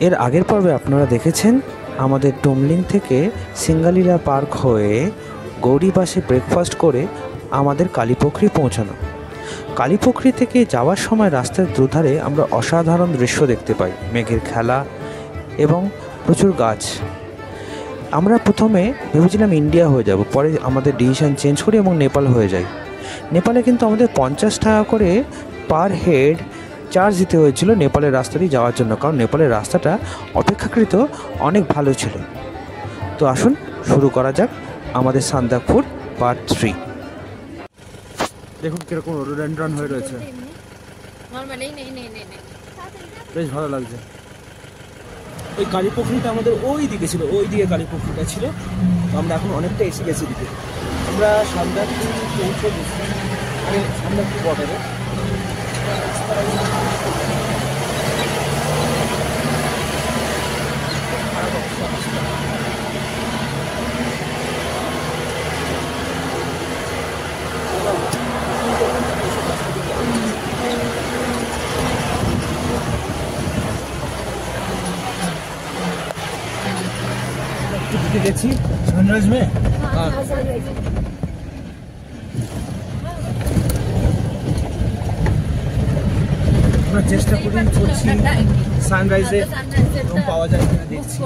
এর আগের পর্বে আপনারা দেখেছেন আমাদের টুমলিং থেকে সিঙ্গালীলা পার্ক হয়ে গৌরীবাসে ব্রেকফাস্ট করে আমাদের কালীপুখরি পৌঁছানো। কালীপুখরি থেকে যাওয়ার সময় রাস্তার দুধারে আমরা অসাধারণ দৃশ্য দেখতে পাই, মেঘের খেলা এবং প্রচুর গাছ। আমরা প্রথমে ভেবেছিলাম ইন্ডিয়া হয়ে যাব, পরে আমাদের ডিসিশন চেঞ্জ করি এবং নেপাল হয়ে যাই। নেপালে কিন্তু আমাদের 50 টাকা করে পার হেড চার্জ দিতে হয়েছিল নেপালের রাস্তা দিয়ে যাওয়ার জন্য, কারণ নেপালের রাস্তাটা অপেক্ষাকৃত অনেক ভালো ছিল। তো আসুন শুরু করা যাক আমাদের সান্দাকফু পার্ট 3। দেখুন কিরকম রোডেন্ড্রন হয়ে রয়েছে, বেশ ভালো লাগছে। ওই কালীপুখরিটা আমাদের ওই দিকে ছিল, ওই দিকে কালীপুখরিটা ছিল। আমরা এখন অনেকটা এসে গেছি দিকে। আমরা সান্দাকফু পৌঁছে গেছি, মানে সান্দাকফু বর্ডারে। গেছি সানরাইজ মে আমরা চেষ্টা করছি সানরাইজে রুম পাওয়া যায় কিনা দেখছি,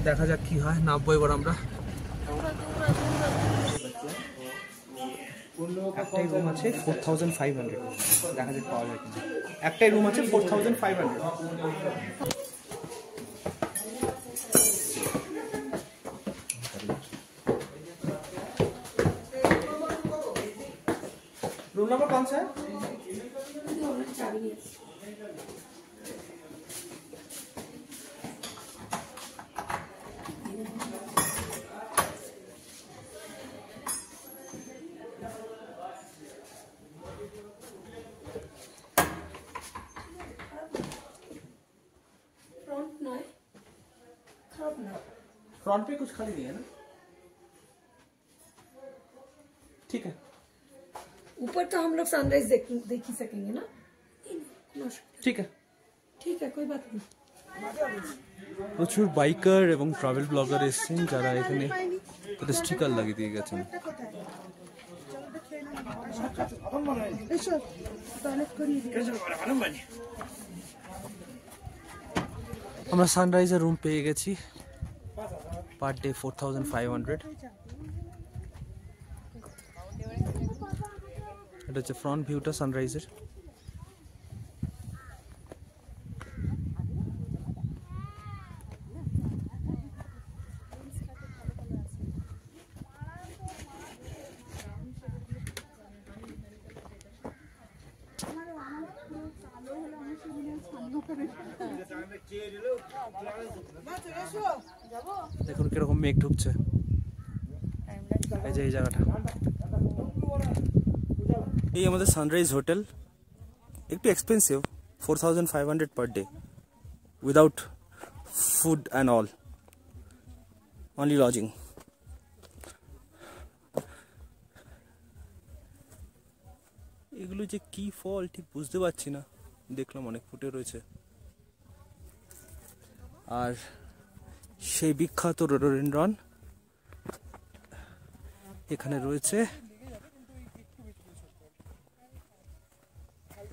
দেখা যাক কি হয়। নামবো এবার আমরা। একটাই রুম আছে 4500, দেখা যাক পাওয়া যায় কিনা। একটাই রুম আছে 4500। रूम नंबर कौन सा है? फ्रंट पे कुछ खाली नहीं है ना? ठीक है, ऊपर तो हम लोग सनराइज देख ही सकेंगे ना। ठीक है, ठीक है, कोई बात नहीं। প্রচুর বাইকার এবং ট্রাভেল ব্লগার এসেছেন যারা এখানে তাদের স্টিকার লাগিয়ে দিয়ে গেছেন। আমরা সানরাইজের রুম পেয়ে গেছি, পার ডে 4500। এটা হচ্ছে ফ্রন্ট ভিউটা সানরাইজের। দেখুন কিরকম মেঘ ঢুকছে, এই যে এই জায়গাটা। এই আমাদের সানরাইজ হোটেল, একটু expensive, 4500 per day, without food and all, only lodging. এগুলো যে কি ফল ঠিক বুঝতে পারছি না, দেখলাম অনেক ফুটে রয়েছে। আর সেই বিখ্যাত রোডেন্ড্রন এখানে রয়েছে,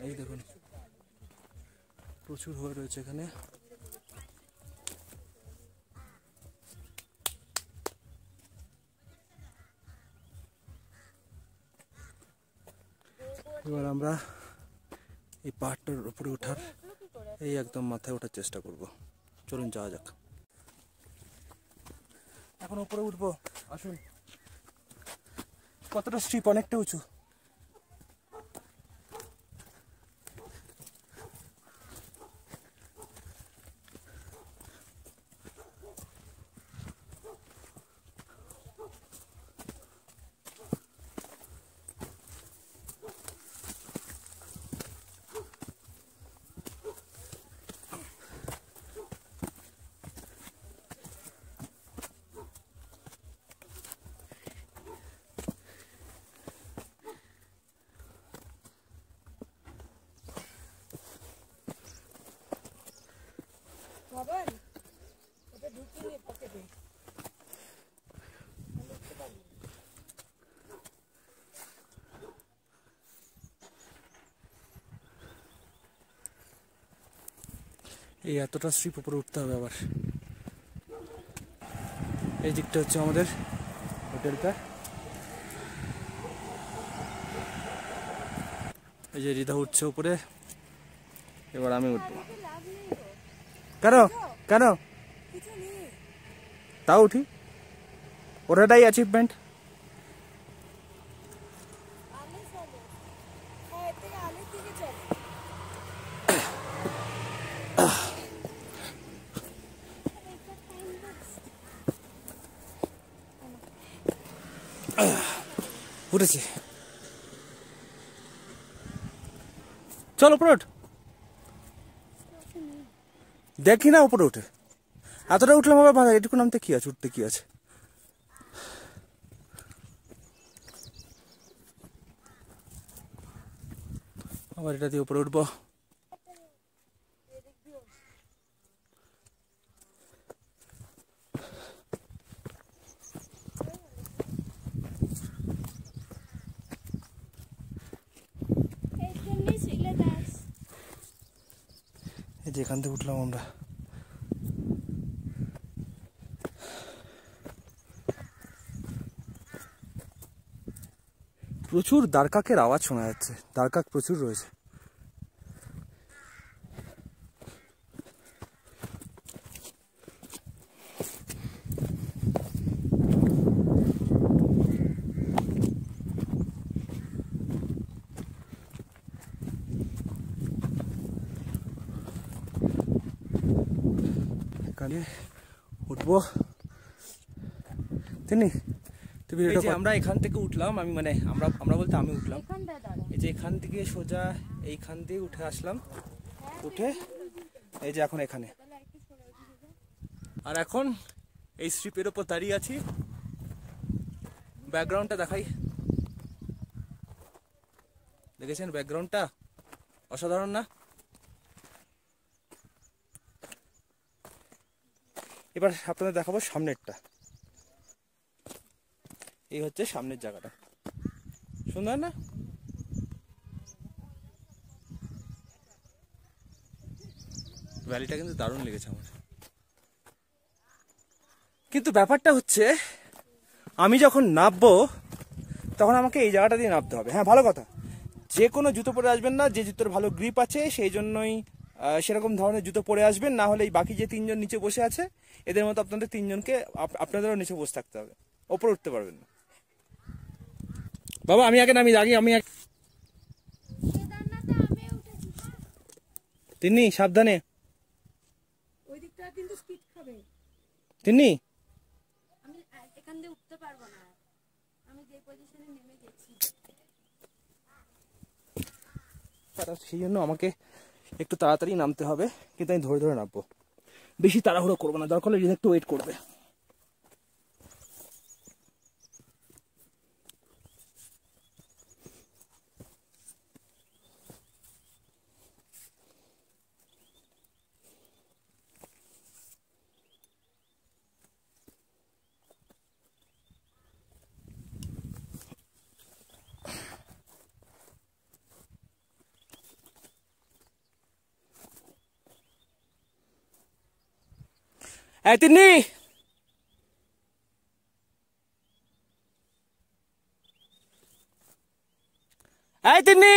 এই দেখুন প্রচুর হয়ে রয়েছে এখানে। এবার আমরা এই পাহাড়টার উপরে ওঠার, এই একদম মাথায় ওঠার চেষ্টা করব। চলুন যাওয়া যাক। এখন উপরে উঠবো, আসুন। কতটা স্ট্রিপ, অনেকটা উঁচু। খাবার ওটা ঢুকিয়ে নিয়ে পকেটে এই এতটা স্ট্রিপ উপরে উঠতে হবে আবার। এই দিকটা হচ্ছে আমাদের হোটেলটা। এই যে রিধা উঠছে উপরে, এবার আমি উঠবো। কেন কেন তাও উঠি, ওটাই অ্যাচিভমেন্ট। উঠেছি, চল উপরে উঠ। দেখি না উপরে উঠে, এতটা উঠলাম আবার ভালো, এটুকু নামতে কি আছে, উঠতে কি আছে। আবার এটা দিয়ে উপরে উঠবো। এই যে এখান থেকে উঠলাম আমরা। প্রচুর দারকাকের আওয়াজ শোনা যাচ্ছে, দারকাক প্রচুর রয়েছে। এখানে উঠবো তিনি। আমরা এখান থেকে উঠলাম, আমি মানে আমরা বলতে আমি উঠলাম। এই যে এখান থেকে সোজা এইখান দিয়ে উঠে আসলাম, উঠে এই যে এখন এখানে, আর এখন এই স্ট্রিপের ওপর দাঁড়িয়ে আছি। ব্যাকগ্রাউন্ডটা দেখাই, দেখেছেন ব্যাকগ্রাউন্ডটা অসাধারণ না? এবার আপনাদের দেখাবো সামনেরটা। এই হচ্ছে সামনের জায়গাটা, সুন্দর না? ভ্যালিটা কিন্তু দারুণ লেগেছে আমার। কিন্তু ব্যাপারটা হচ্ছে আমি যখন নামবো তখন আমাকে এই জায়গাটা দিয়ে নামতে হবে। হ্যাঁ, ভালো কথা, যে কোনো জুতো পরে আসবেন না, যে জুতোর ভালো গ্রিপ আছে সেই জন্যই সেরকম ধরনের জুতো পরে আসবেন। না হলে এই বাকি যে তিনজন নিচে বসে আছে এদের মতো আপনাদের তিনজনকে আপনাদেরও নিচে বসে থাকতে হবে, ওপরে উঠতে পারবেন না। বাবা আমি আগে নামি, আমি তিন্নি সাবধানে, ওই দিকটা কিন্তু স্পিড খাবে। তিন্নি আমি এখান দিয়ে উঠতে পারবো না, আমি যে পজিশনে নেমে গেছি। সেই জন্য আমাকে একটু তাড়াতাড়ি নামতে হবে, কিন্তু আমি ধরে ধরে নামবো, বেশি তাড়াহুড়ো করবো না, দরকার হলে একটু ওয়েট করবে। তিন্নি তিন্নি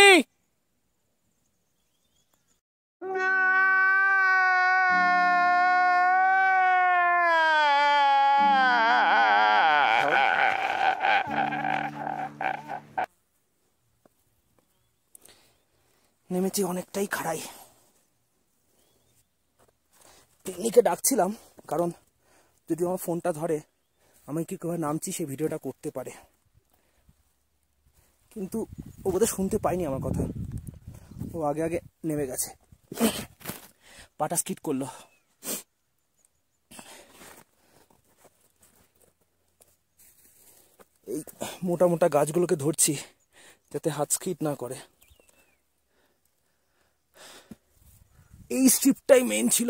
নেমেছি অনেকটাই খাড়াই। তিন্নিকে ডাকছিলাম কারণ যদি আমার ফোনটা ধরে আমি কি করে নামছি সেই ভিডিওটা করতে পারে, কিন্তু ও বোধহয় শুনতে পাইনি আমার কথা, ও আগে আগে নেমে গেছে, পাটা স্কিট করলো। এই মোটা মোটা গাছগুলোকে ধরছি যাতে হাত স্কিট না করে। এই স্ট্রিপটাই মেন ছিল,